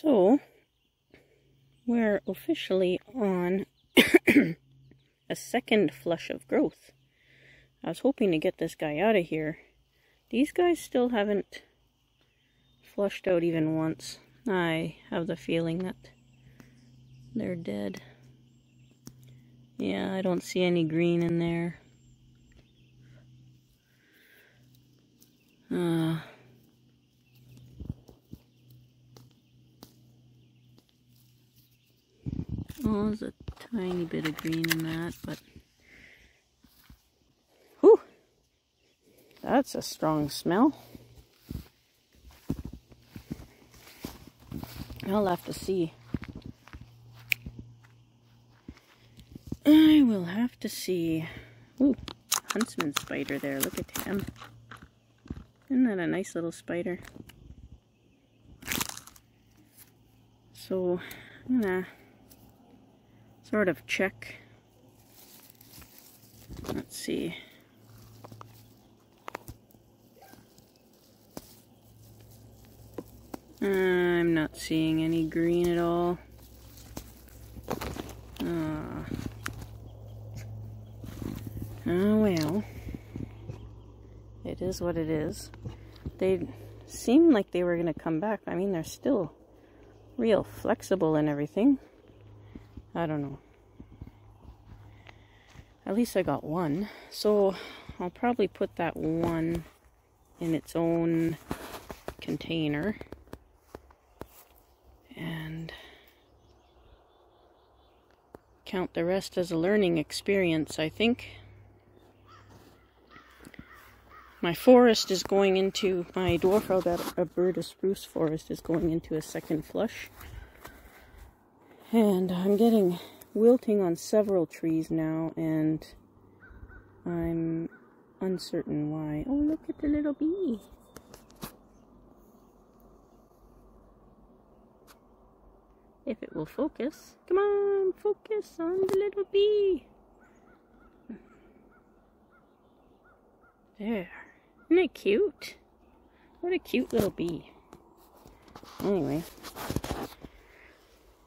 So, we're officially on a second flush of growth. I was hoping to get this guy out of here. These guys still haven't flushed out even once. I have the feeling that they're dead. Yeah, I don't see any green in there. Oh, there's a tiny bit of green in that, but whew, that's a strong smell. I'll have to see. I will have to see. Ooh, huntsman spider there. Look at him. Isn't that a nice little spider? So, I'm gonna sort of check. Let's see. I'm not seeing any green at all. Oh well. It is what it is. They seemed like they were going to come back. I mean, they're still real flexible and everything. I don't know. At least I got one. So I'll probably put that one in its own container. And count the rest as a learning experience, I think. My forest is going into, my dwarf Alberta spruce forest is going into a second flush. And I'm getting wilting on several trees now, and I'm uncertain why. Oh, look at the little bee. If it will focus. Come on, focus on the little bee. There. Isn't it cute? What a cute little bee. Anyway,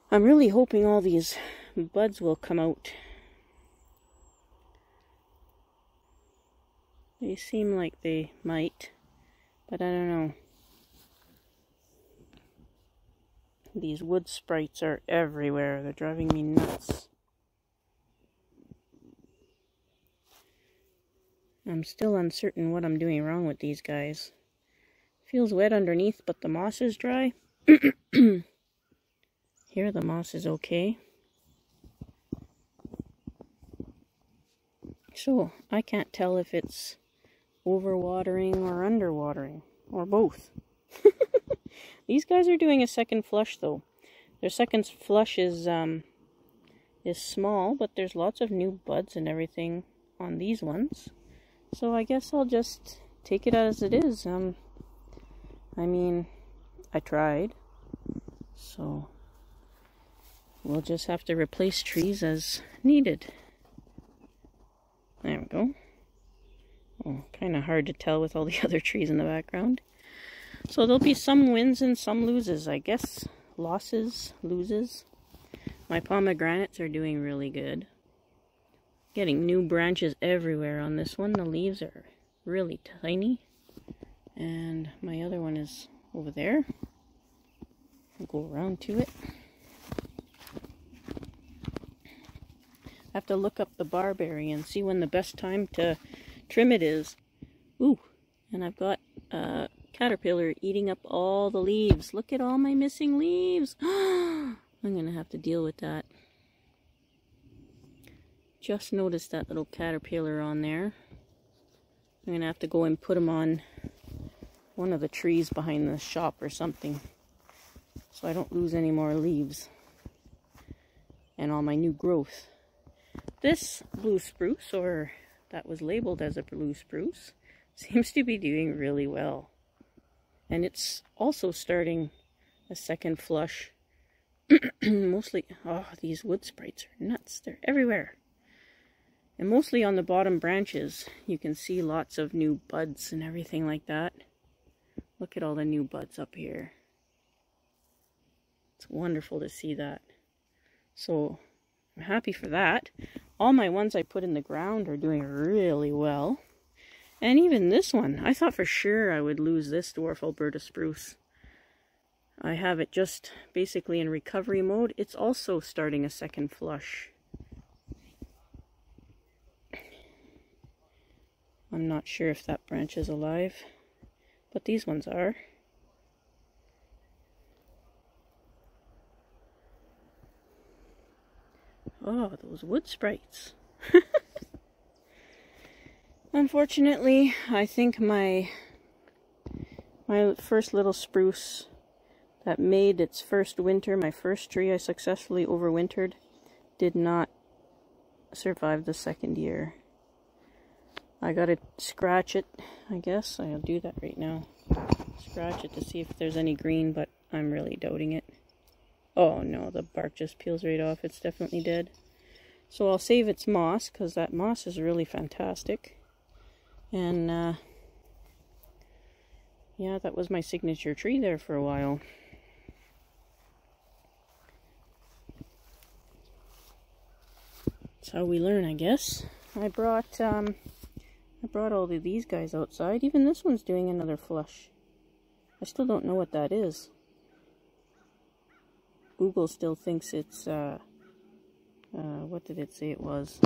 I'm really hoping all these buds will come out. They seem like they might, but I don't know. These wood sprites are everywhere. They're driving me nuts. I'm still uncertain what I'm doing wrong with these guys. Feels wet underneath, but the moss is dry. Here the moss is okay. So, I can't tell if it's overwatering or underwatering, or both. These guys are doing a second flush though. Their second flush is small, but there's lots of new buds and everything on these ones. So I guess I'll just take it as it is. I mean, I tried. So we'll just have to replace trees as needed. There we go. Oh, kind of hard to tell with all the other trees in the background. So there'll be some wins and some loses, I guess. Losses, loses. My pomegranates are doing really good. Getting new branches everywhere on this one. The leaves are really tiny. And my other one is over there. I'll go around to it. I have to look up the barberry and see when the best time to trim it is. Ooh, and I've got a caterpillar eating up all the leaves. Look at all my missing leaves. I'm going to have to deal with that. Just noticed that little caterpillar on there. I'm going to have to go and put him on one of the trees behind the shop or something, so I don't lose any more leaves and all my new growth. This blue spruce, or that was labeled as a blue spruce, seems to be doing really well. And it's also starting a second flush. Mostly, oh, these wood sprites are nuts. They're everywhere. And mostly on the bottom branches, you can see lots of new buds and everything like that. Look at all the new buds up here. It's wonderful to see that. So I'm happy for that. All my ones I put in the ground are doing really well. And even this one, I thought for sure I would lose this dwarf Alberta spruce. I have it just basically in recovery mode. It's also starting a second flush. I'm not sure if that branch is alive, but these ones are. Oh, those wood sprites. Unfortunately, I think my first little spruce that made its first winter, my first tree I successfully overwintered, did not survive the second year. I gotta scratch it, I guess. I'll do that right now. Scratch it to see if there's any green, but I'm really doubting it. Oh no, the bark just peels right off. It's definitely dead. So I'll save its moss, because that moss is really fantastic. And yeah, that was my signature tree there for a while. That's how we learn, I guess. I brought all of these guys outside. Even this one's doing another flush. I still don't know what that is. Google still thinks it's, what did it say it was?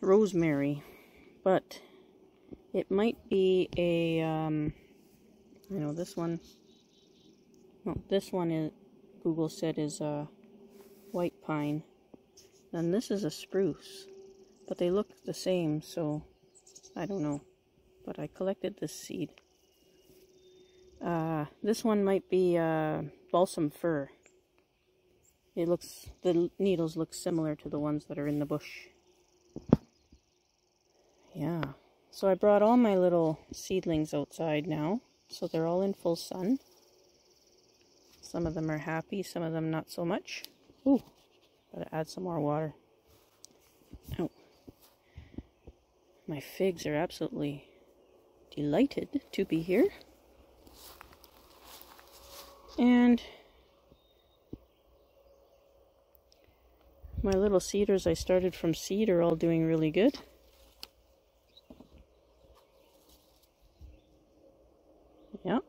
Rosemary. But it might be a, you know, this one. No, this one is, Google said is white pine. And this is a spruce. But they look the same, so I don't know. But I collected this seed. This one might be balsam fir. It looks, the needles look similar to the ones that are in the bush. Yeah. So I brought all my little seedlings outside now. So they're all in full sun. Some of them are happy, some of them not so much. Ooh, gotta add some more water. Oh. My figs are absolutely delighted to be here. And my little cedars I started from seed are all doing really good. Yeah.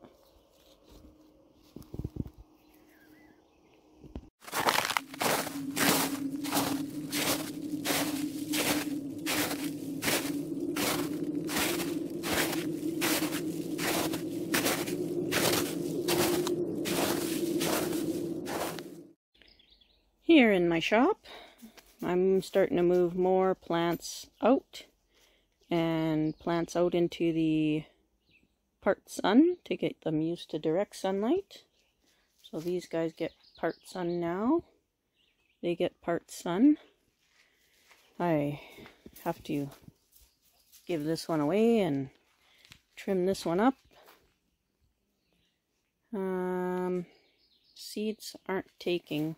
Here in my shop, I'm starting to move more plants out and plants out into the part sun to get them used to direct sunlight. So these guys get part sun now. They get part sun. I have to give this one away and trim this one up. Seeds aren't taking.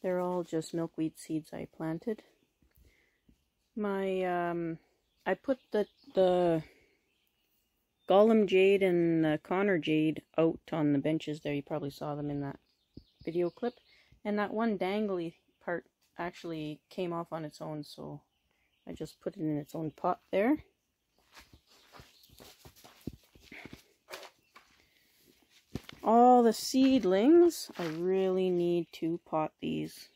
They're all just milkweed seeds I planted. My, I put the Gollum jade and the Connor jade out on the benches there. You probably saw them in that video clip. And that one dangly part actually came off on its own, so I just put it in its own pot there. All the seedlings, I really need to pot these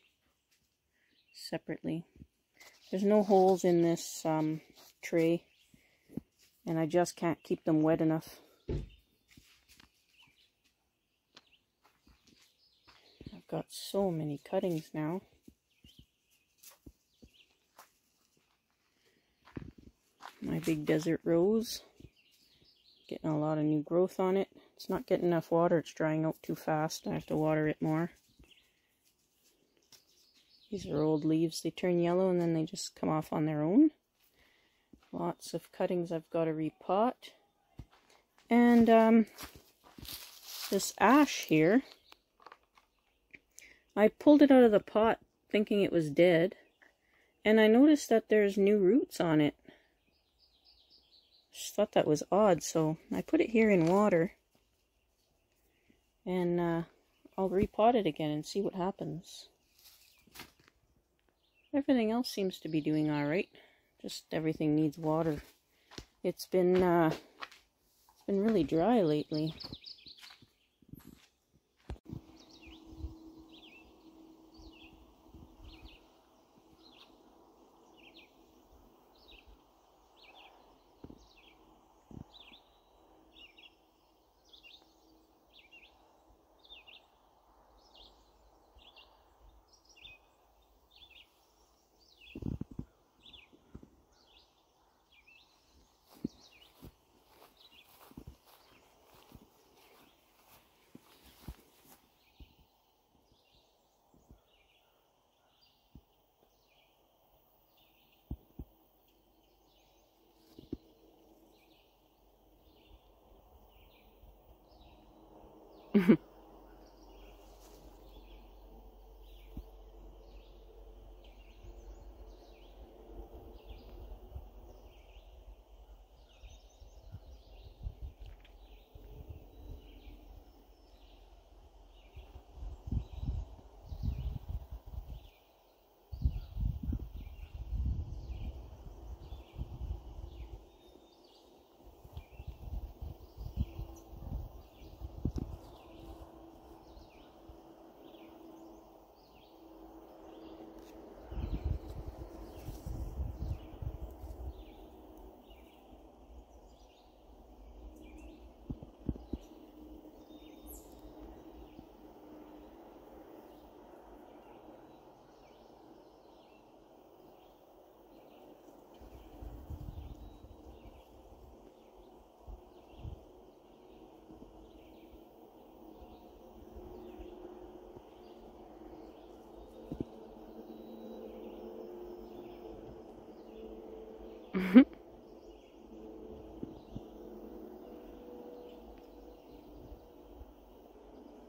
separately. There's no holes in this tray, and I just can't keep them wet enough. I've got so many cuttings now. My big desert rose, getting a lot of new growth on it. It's not getting enough water, it's drying out too fast. I have to water it more. These are old leaves, they turn yellow and then they just come off on their own. Lots of cuttings I've got to repot. And this ash here, I pulled it out of the pot thinking it was dead, and I noticed that there's new roots on it. Just thought that was odd, so I put it here in water. and I'll repot it again and see what happens. Everything else seems to be doing alright. Just everything needs water. It's been really dry lately.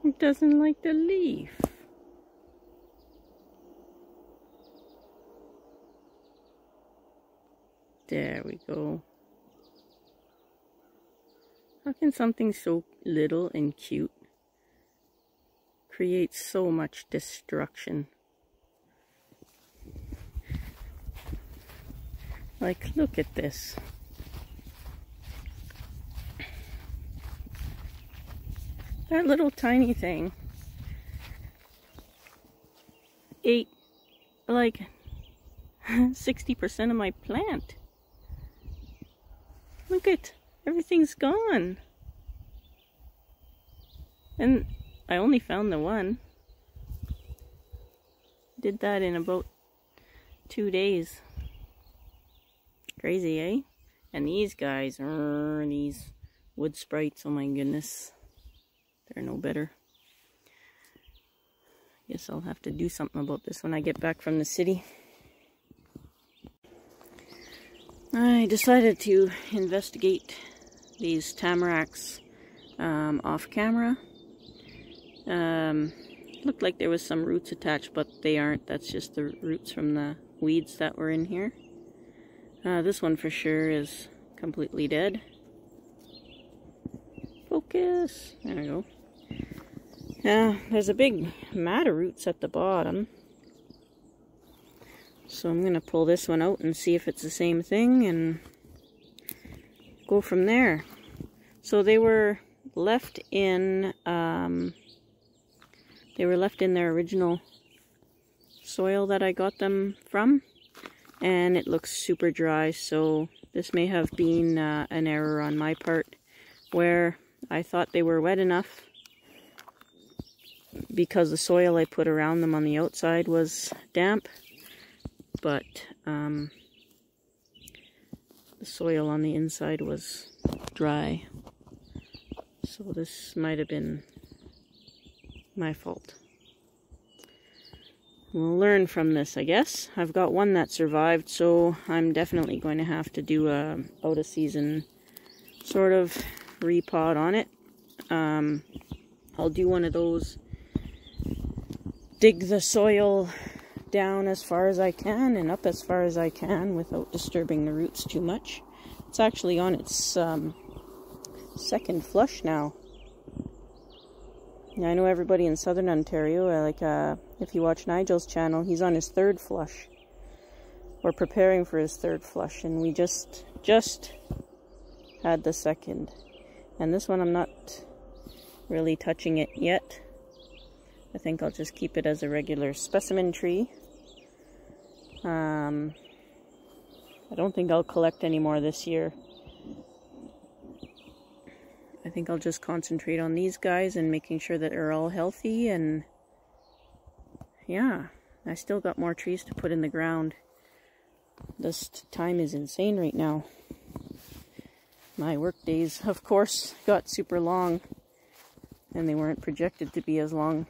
It doesn't like the leaf. There we go. How can something so little and cute create so much destruction? Like, look at this. That little tiny thing ate like 60% of my plant. Look at, everything's gone. And I only found the one. Did that in about 2 days. Crazy, eh? And these guys, these wood sprites, oh my goodness. They're no better. Guess I'll have to do something about this when I get back from the city. I decided to investigate these tamaracks off camera. Looked like there was some roots attached, but they aren't. That's just the roots from the weeds that were in here. This one for sure is completely dead. Focus. There we go. Now, there's a big mat of roots at the bottom. So I'm going to pull this one out and see if it's the same thing and go from there. So they were left in their original soil that I got them from, and it looks super dry, so this may have been an error on my part where I thought they were wet enough because the soil I put around them on the outside was damp, but the soil on the inside was dry. So this might have been my fault. We'll learn from this, I guess. I've got one that survived, so I'm definitely going to have to do a out of season sort of repot on it. I'll do one of those, dig the soil down as far as I can and up as far as I can without disturbing the roots too much. It's actually on its second flush now. Yeah, I know everybody in southern Ontario, if you watch Nigel's channel, he's on his third flush. We're preparing for his third flush, and we just had the second. And this one I'm not really touching it yet. I think I'll just keep it as a regular specimen tree. I don't think I'll collect any more this year. I think I'll just concentrate on these guys and making sure that they're all healthy, and yeah, I still got more trees to put in the ground. This time is insane right now. My work days, of course, got super long, and they weren't projected to be as long.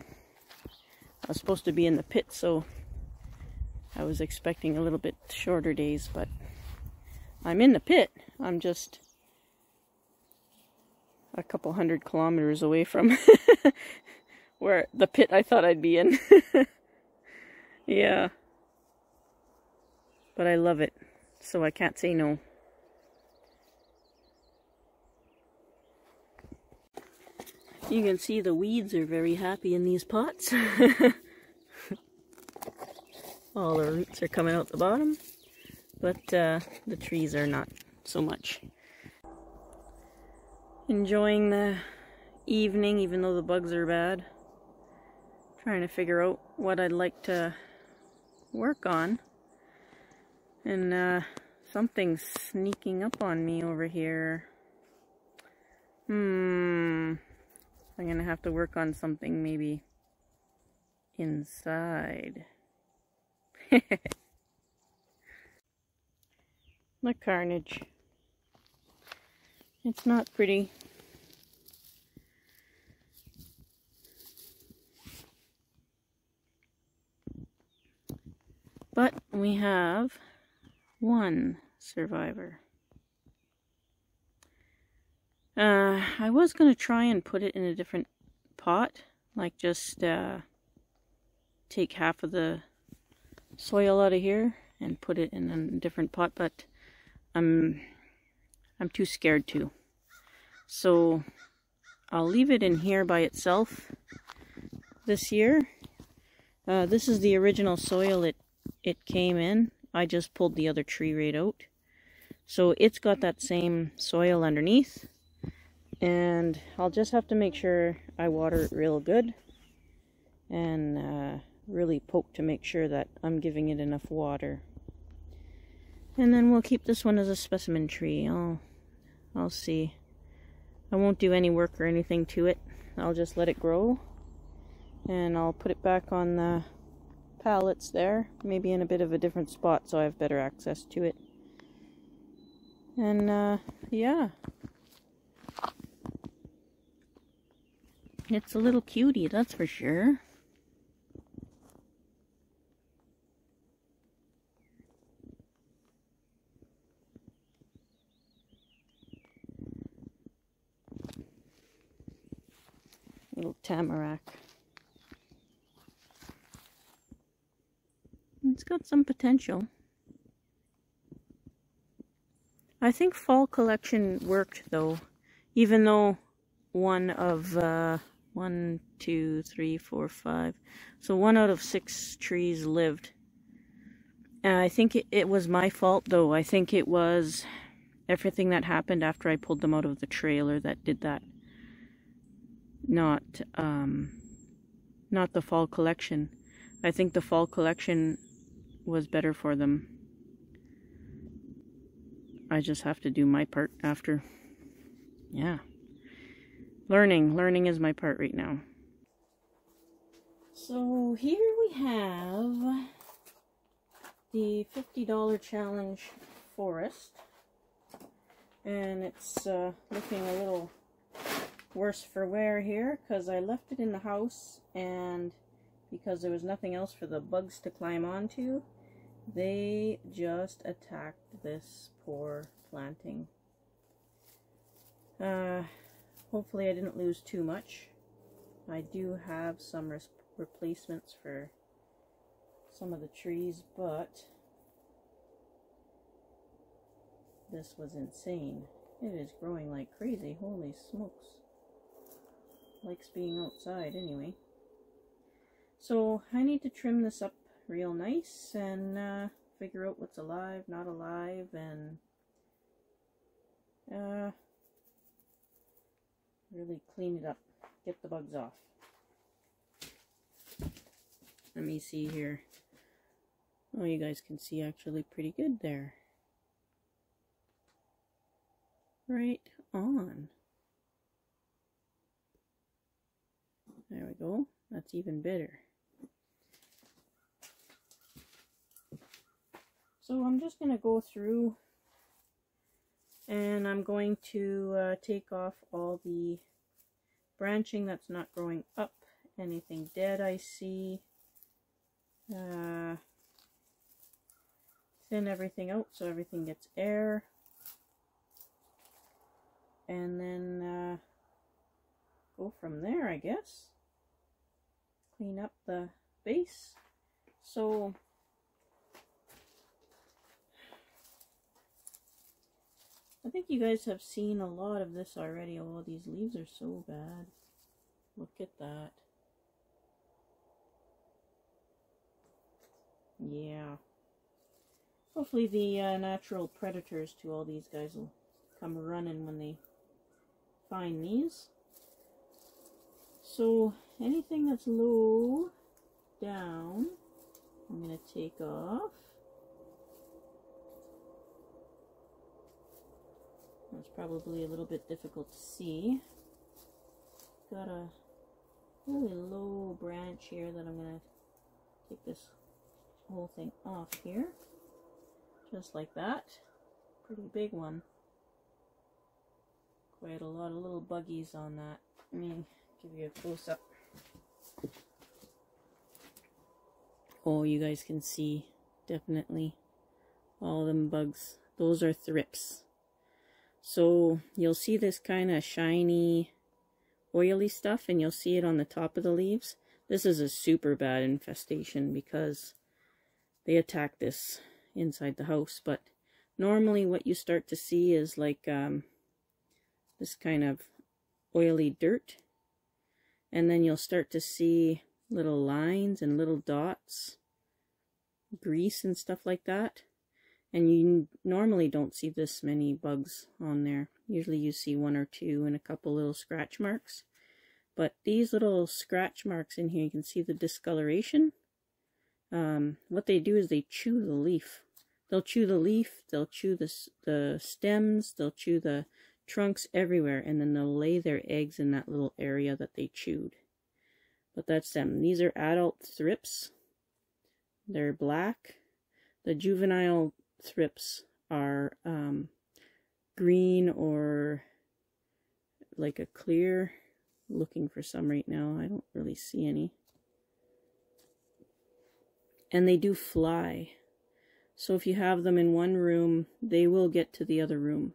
I was supposed to be in the pit, so I was expecting a little bit shorter days, but I'm in the pit. I'm just a couple 100 kilometers away from where the pit I thought I'd be in. Yeah. But I love it, so I can't say no. You can see the weeds are very happy in these pots. All the roots are coming out the bottom, but the trees are not so much. Enjoying the evening, even though the bugs are bad. Trying to figure out what I'd like to work on. And something's sneaking up on me over here. I'm gonna have to work on something maybe inside. The carnage. It's not pretty. But we have one survivor. I was going to try and put it in a different pot, like just take half of the soil out of here and put it in a different pot, but I'm too scared to. So I'll leave it in here by itself this year. This is the original soil it came in. I just pulled the other tree right out. So it's got that same soil underneath. And I'll just have to make sure I water it real good. And really poke to make sure that I'm giving it enough water. And then we'll keep this one as a specimen tree. I'll see. I won't do any work or anything to it. I'll just let it grow. And I'll put it back on the pallets there. Maybe in a bit of a different spot so I have better access to it. And yeah. It's a little cutie, that's for sure. Little tamarack. It's got some potential. I think fall collection worked though, even though one of 1, 2, 3, 4, 5. So 1 out of 6 trees lived. And I think it was my fault though. I think it was everything that happened after I pulled them out of the trailer that did that. Not the fall collection. I think the fall collection was better for them. I just have to do my part after. Yeah. Learning is my part right now. So here we have the $50 challenge forest. And it's looking a little worse for wear here because I left it in the house, and because there was nothing else for the bugs to climb onto, they just attacked this poor planting. Hopefully I didn't lose too much. I do have some replacements for some of the trees, but this was insane. It is growing like crazy. Holy smokes. likes being outside anyway. So I need to trim this up real nice and figure out what's alive, not alive, and really clean it up, get the bugs off. Let me see here. Oh, you guys can see actually pretty good there. Right on. There we go. That's even better. So I'm just going to go through and I'm going to take off all the branching that's not growing up, anything dead I see, thin everything out so everything gets air, and then go from there, I guess. Clean up the base. So I think you guys have seen a lot of this already. Oh, these leaves are so bad. Look at that. Yeah. Hopefully the natural predators to all these guys will come running when they find these. So anything that's low down, I'm going to take off. It's probably a little bit difficult to see. Got a really low branch here that I'm going to take this whole thing off here. Just like that. Pretty big one. Quite a lot of little buggies on that. Let me give you a close-up. Oh, you guys can see definitely all of them bugs. Those are thrips. So you'll see this kind of shiny, oily stuff, and you'll see it on the top of the leaves. This is a super bad infestation because they attack this inside the house. But normally what you start to see is like this kind of oily dirt. And then you'll start to see little lines and little dots, grease and stuff like that. And you normally don't see this many bugs on there. Usually you see one or two and a couple little scratch marks. But these little scratch marks in here, you can see the discoloration. What they do is they chew the leaf. They'll chew the leaf, they'll chew the stems, they'll chew the trunks everywhere, and then they'll lay their eggs in that little area that they chewed. But that's them. These are adult thrips. They're black. The juvenile thrips are green or like a clear. Looking for some right now. I don't really see any. And they do fly. So if you have them in one room, they will get to the other room.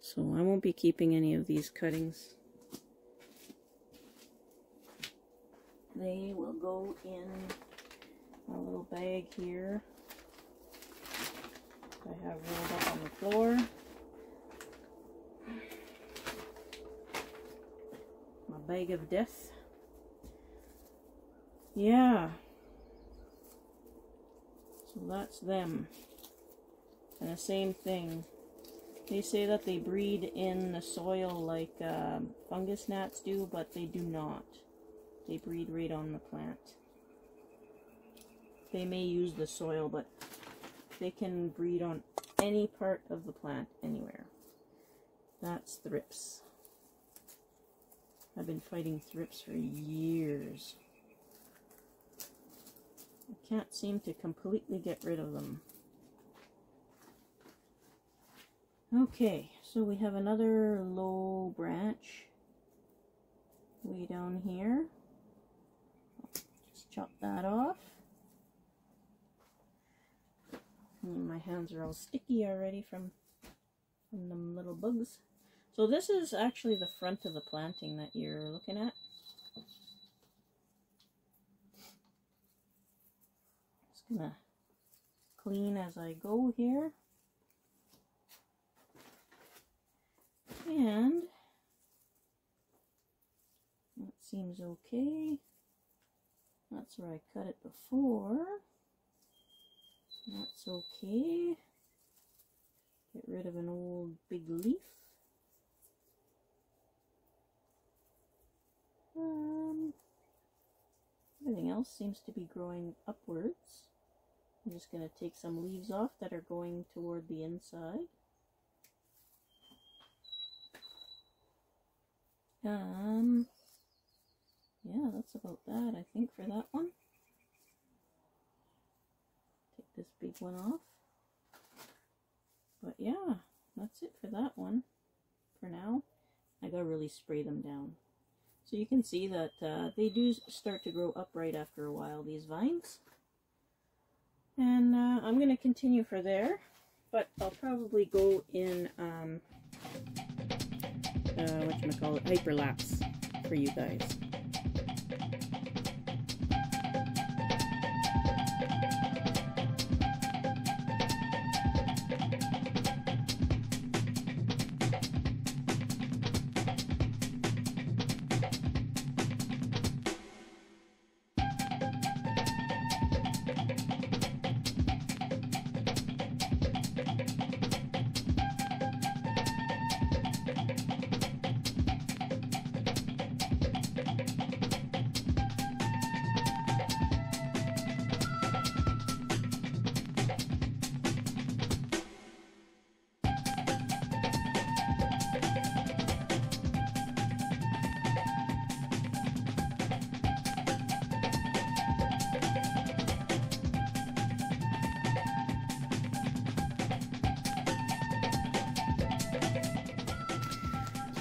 So I won't be keeping any of these cuttings. They will go in a little bag here. I have rolled up on the floor. My bag of death. Yeah. So that's them. And the same thing. They say that they breed in the soil like fungus gnats do, but they do not. They breed right on the plant. They may use the soil, but they can breed on any part of the plant, anywhere. That's thrips. I've been fighting thrips for years. I can't seem to completely get rid of them. Okay, so we have another low branch way down here. Just chop that off. And my hands are all sticky already from them little bugs. So this is actually the front of the planting that you're looking at. Just gonna clean as I go here. And seems okay. That's where I cut it before. That's okay. Get rid of an old big leaf. Everything else seems to be growing upwards. I'm just going to take some leaves off that are going toward the inside. Yeah, that's about that, I think, for that one. Take this big one off. But yeah, that's it for that one. For now, I gotta really spray them down. So you can see that they do start to grow upright after a while, these vines. And I'm going to continue for there, but I'll probably go in, whatchamacallit, hyperlapse for you guys.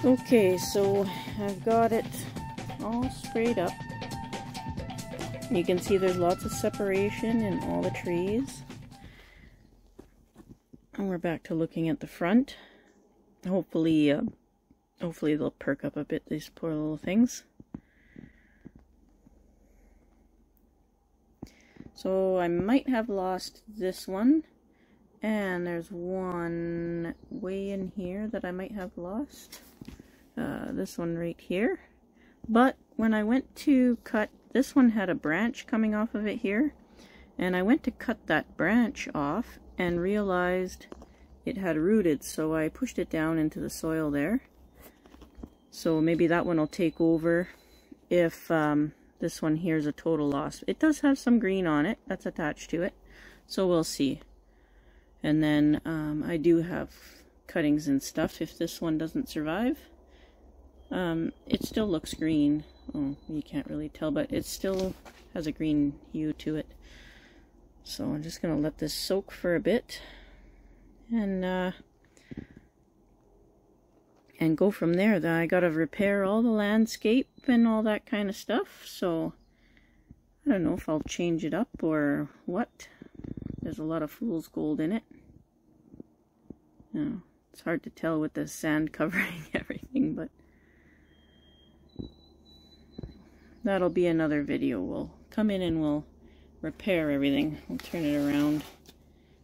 Okay, so I've got it all sprayed up. You can see there's lots of separation in all the trees. And we're back to looking at the front. Hopefully they'll perk up a bit, these poor little things. So I might have lost this one. And there's one way in here that I might have lost. This one right here. But when I went to cut, this one had a branch coming off of it here. And I went to cut that branch off and realized it had rooted. So I pushed it down into the soil there. So maybe that one will take over if this one here is a total loss. It does have some green on it that's attached to it. So we'll see. And then I do have cuttings and stuff if this one doesn't survive. It still looks green. Oh, you can't really tell, but it still has a green hue to it. So I'm just going to let this soak for a bit and go from there. Then I got to repair all the landscape and all that kind of stuff. So I don't know if I'll change it up or what. There's a lot of fool's gold in it. You know, it's hard to tell with the sand covering everything, but that'll be another video. We'll come in and we'll repair everything. We'll turn it around.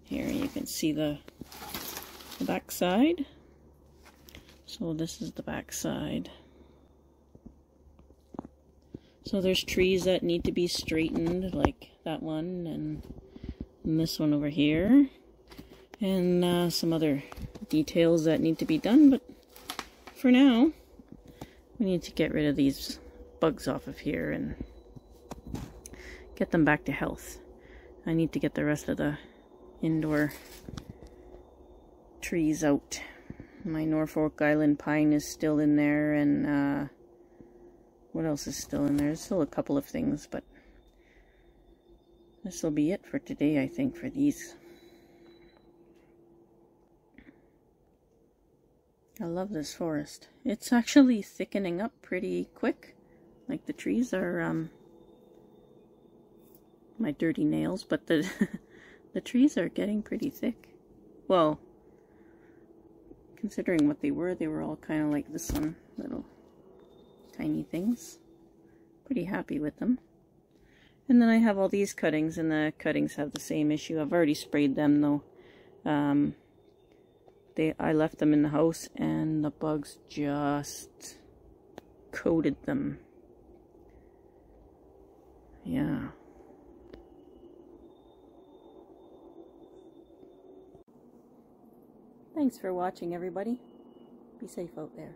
Here you can see the back side. So this is the back side. So there's trees that need to be straightened, like that one and this one over here. And some other details that need to be done. But for now, we need to get rid of these bugs off of here and get them back to health. I need to get the rest of the indoor trees out. My Norfolk Island pine is still in there, and what else is still in there? There's still a couple of things, but this will be it for today, I think, for these. I love this forest. It's actually thickening up pretty quick. Like the trees are, my dirty nails, but the trees are getting pretty thick. Well, considering what they were all kind of like this one, little tiny things. Pretty happy with them. And then I have all these cuttings, and the cuttings have the same issue. I've already sprayed them though. I left them in the house and the bugs just coated them Thanks for watching, everybody. Be safe out there.